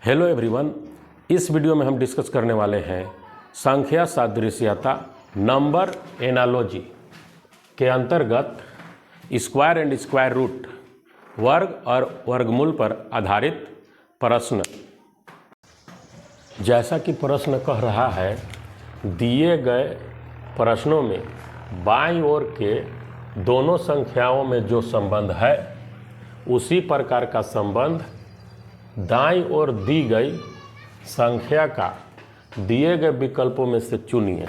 Hello everyone, इस video में हम डिस्कस करने वाले हैं संख्या सादृश्यता नंबर एनालॉजी के अंतर्गत स्क्वायर एंड स्क्वायर रूट वर्ग और वर्गमूल पर आधारित प्रश्न। जैसा कि प्रश्न कह रहा है, दिए गए प्रश्नों में बाईं ओर के दोनों संख्याओं में जो संबंध है उसी प्रकार का संबंध दाईं ओर दी गई संख्या का दिए गए विकल्पों में से चुनिए।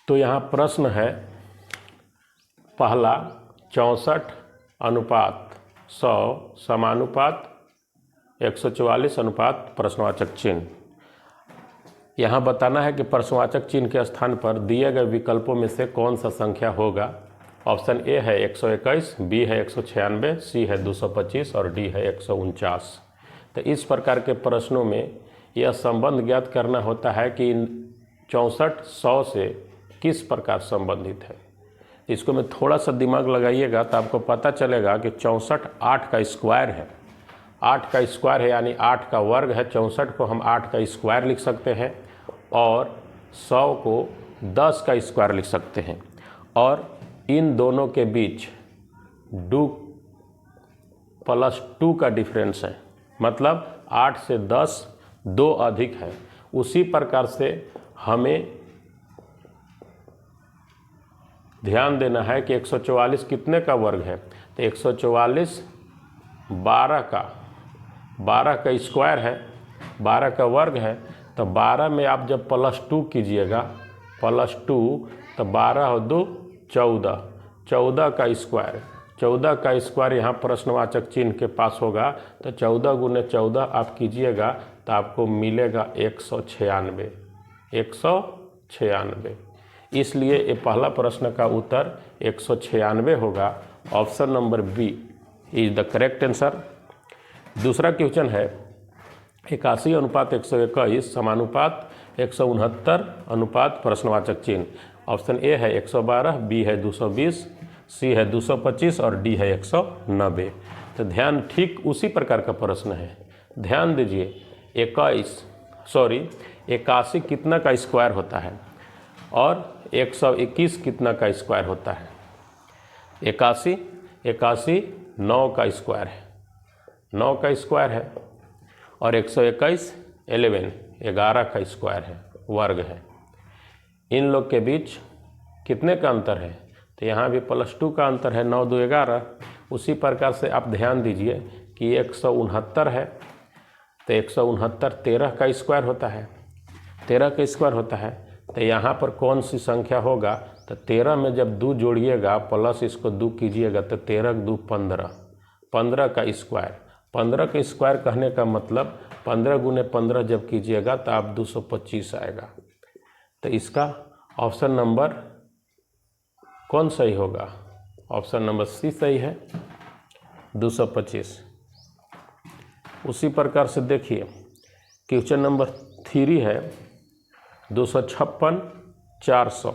तो यहाँ प्रश्न है पहला 64:100 समानुपात 144 अनुपात प्रश्नवाचक चिन्ह। यहाँ बताना है कि प्रश्नवाचक चिन्ह के स्थान पर दिए गए विकल्पों में से कौन सा संख्या होगा। ऑप्शन ए है 121, बी है 196, सी है 225 और डी है 149। तो इस प्रकार के प्रश्नों में यह संबंध ज्ञात करना होता है कि 64 100 से किस प्रकार संबंधित है। इसको में थोड़ा सा दिमाग लगाइएगा तो आपको पता चलेगा कि 64 8 का स्क्वायर है। 8 का स्क्वायर है यानी 8 का वर्ग है। 64 को हम 8 का स्क्वायर लिख सकते हैं और 100 को 10 का स्क्वायर लिख सकते हैं। और इन दोनों के बीच 2 + 2 का डिफरेंस है, मतलब 8 से 10 2 अधिक है। उसी प्रकार से हमें ध्यान देना है कि 144 कितने का वर्ग है। तो 144 12 का स्क्वायर है, 12 का वर्ग है। तो 12 में आप जब +2 कीजिएगा, +2 तो 12 और 2 14, 14 का स्क्वायर, 14 का स्क्वायर यहाँ प्रश्नवाचक चिन्ह के पास होगा। तो 14 × 14 आप कीजिएगा तो आपको मिलेगा 196। इसलिए ये पहला प्रश्न का उत्तर 196 होगा। Option number B is the correct answer. दूसरा क्वेश्चन है 81:121 समानुपात 169 अनुपात प्रश्नवाचक चिन्ह। ऑप्शन ए है 112, बी है 220, सी है 225 और डी है 190। तो ध्यान ठीक उसी प्रकार का प्रश्न है। ध्यान दीजिए 81 कितना का स्क्वायर होता है और 121 कितना का स्क्वायर होता है। 81 9 का स्क्वायर है, 9 का स्क्वायर है। और 121 11 का स्क्वायर है, वर्ग है। इन लोग के बीच कितने का अंतर है। तो यहाँ भी +2 का अंतर है, 9 2 11। उसी प्रकार से आप ध्यान दीजिए कि 169 है। तो 169 13 का स्क्वायर होता है, 13 का स्क्वायर होता है। तो यहाँ पर कौन सी संख्या होगा। तो 13 में जब 2 जोड़िएगा प्लस इसको 2 कीजिएगा तो 13 2 15, 15 का स्क्वायर। 15 का स्क्वायर कहने का मतलब 15 × 15 जब कीजिएगा तो आप 225 आएगा। तो इसका ऑप्शन नंबर कौन सही होगा। ऑप्शन नंबर सी सही है, 225। उसी प्रकार से देखिए क्वेश्चन नंबर 3 है 256 400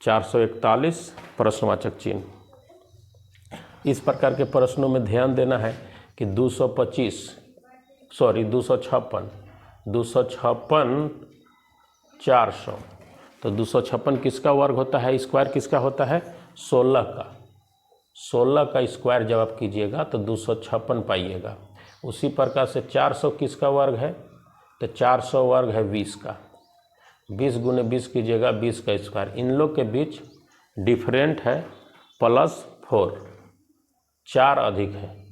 441 प्रश्नवाचक चिन्ह। इस प्रकार के प्रश्नों में ध्यान देना है कि 256 400। तो 256 किसका वर्ग होता है, स्क्वायर किसका होता है, 16 का। 16 का स्क्वायर जब आप कीजिएगा तो 256 पाइएगा। उसी प्रकार से 400 किसका वर्ग है। तो 400 वर्ग है 20 का। 20 × 20 कीजिएगा 20 का स्क्वायर। इन लोग के बीच डिफरेंट है +4, 4 अधिक है।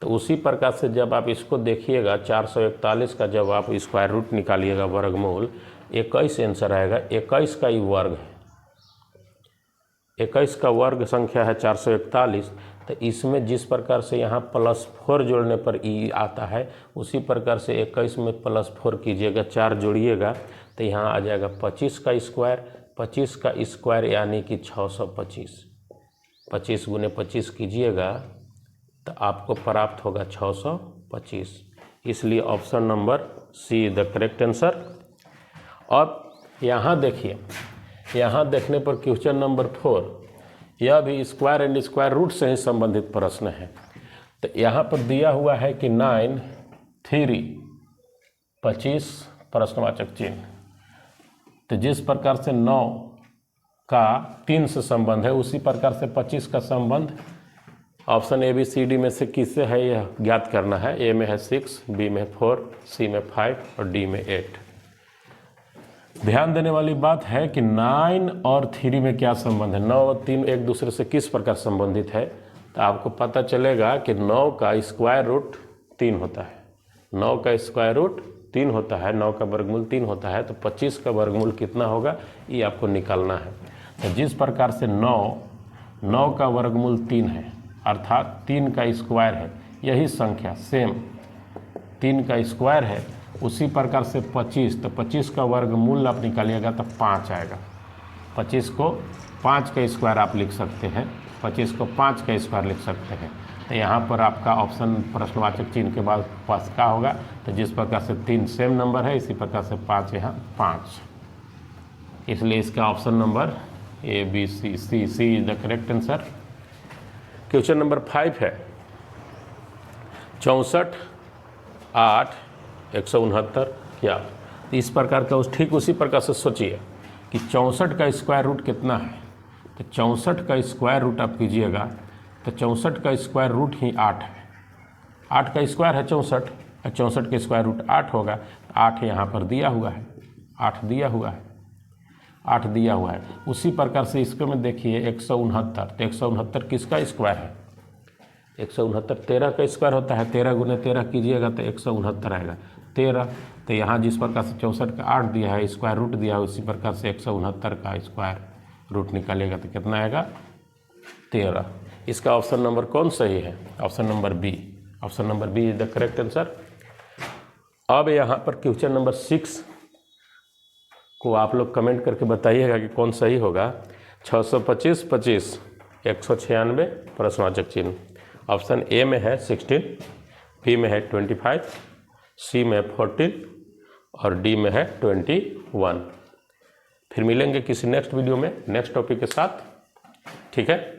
तो उसी प्रकार से जब आप इसको देखिएगा 441 का जब आप स्क्वायर रूट निकालिएगा, वर्गमूल 21 आंसर आएगा। 21 का ही वर्ग है, 21 का वर्ग संख्या है 441। तो इसमें जिस प्रकार से यहाँ +4 जोड़ने पर ई आता है, उसी प्रकार से 21 में +4 कीजिएगा, 4 जोड़िएगा तो यहाँ आ जाएगा 25 का स्क्वायर। 25 का स्क्वायर यानी कि 625। 25 × 25 कीजिएगा तो आपको प्राप्त होगा 625। इसलिए option number see the correct answer. अब यहाँ देखिए, यहाँ देखने पर क्वेश्चन नंबर 4 यह भी स्क्वायर एंड स्क्वायर रूट से ही संबंधित प्रश्न है। तो यहाँ पर दिया हुआ है कि 9 3 25 प्रश्नवाचक चिन्ह। तो जिस प्रकार से 9 का 3 से संबंध है उसी प्रकार से 25 का संबंध option A B C D में से किससे है यह ज्ञात करना है। ए में है 6, बी में 4, सी में 5 और डी में 8। ध्यान देने वाली बात है कि 9 और 3 में क्या संबंध है। 9 और 3 एक दूसरे से किस प्रकार संबंधित है, तो आपको पता चलेगा कि 9 का स्क्वायर रूट 3 होता है। 9 का स्क्वायर रूट 3 होता है, 9 का वर्गमूल 3 होता है, तो 25 का वर्गमूल कितना होगा ये आपको निकालना है। तो जिस प्रकार से 9 का वर्गमूल 3 है अर्थात 3 का स्क्वायर है, यही संख्या सेम 3 का स्क्वायर है, उसी प्रकार से 25, तो 25 का वर्गमूल आप निकालिएगा तो 5 आएगा। 25 को 5 का स्क्वायर आप लिख सकते हैं, 25 को 5 का स्क्वायर लिख सकते हैं। तो यहाँ पर आपका ऑप्शन प्रश्नवाचक चिन्ह के बाद पास का होगा। तो जिस प्रकार से 3 सेम नंबर है, इसी प्रकार से 5 यहाँ 5, इसलिए इसका option number A B C C is the correct answer. Question number 5 है 64 8 169 क्या। इस प्रकार का ठीक उसी प्रकार से सोचिए कि 64 का स्क्वायर रूट कितना है। तो 64 का स्क्वायर रूट आप कीजिएगा तो 64 का स्क्वायर रूट ही 8 है। 8 का स्क्वायर है 64, 64 का स्क्वायर रूट 8 होगा। 8 यहाँ पर दिया हुआ है, 8 दिया हुआ है, 8 दिया हुआ है। उसी प्रकार से इसको में देखिए 169, तो 169 किसका स्क्वायर है। 169 13 का स्क्वायर होता है, 13 गुने 13 कीजिएगा तो 169 आएगा 13। तो यहाँ जिस प्रकार से 64 का 8 दिया है, स्क्वायर रूट दिया है, उसी प्रकार से 169 का स्क्वायर रूट निकालिएगा तो कितना आएगा 13। इसका ऑप्शन नंबर कौन सही है, option number B. Option number B is the correct answer. अब यहाँ पर क्वेश्चन नंबर 6 को आप लोग कमेंट करके बताइएगा कि कौन सही होगा। 625 25 196 प्रश्नवाचक चिन्ह। ऑप्शन ए में है 16, बी में है 25, सी में 14 और डी में है 21। फिर मिलेंगे किसी नेक्स्ट वीडियो में नेक्स्ट टॉपिक के साथ, ठीक है।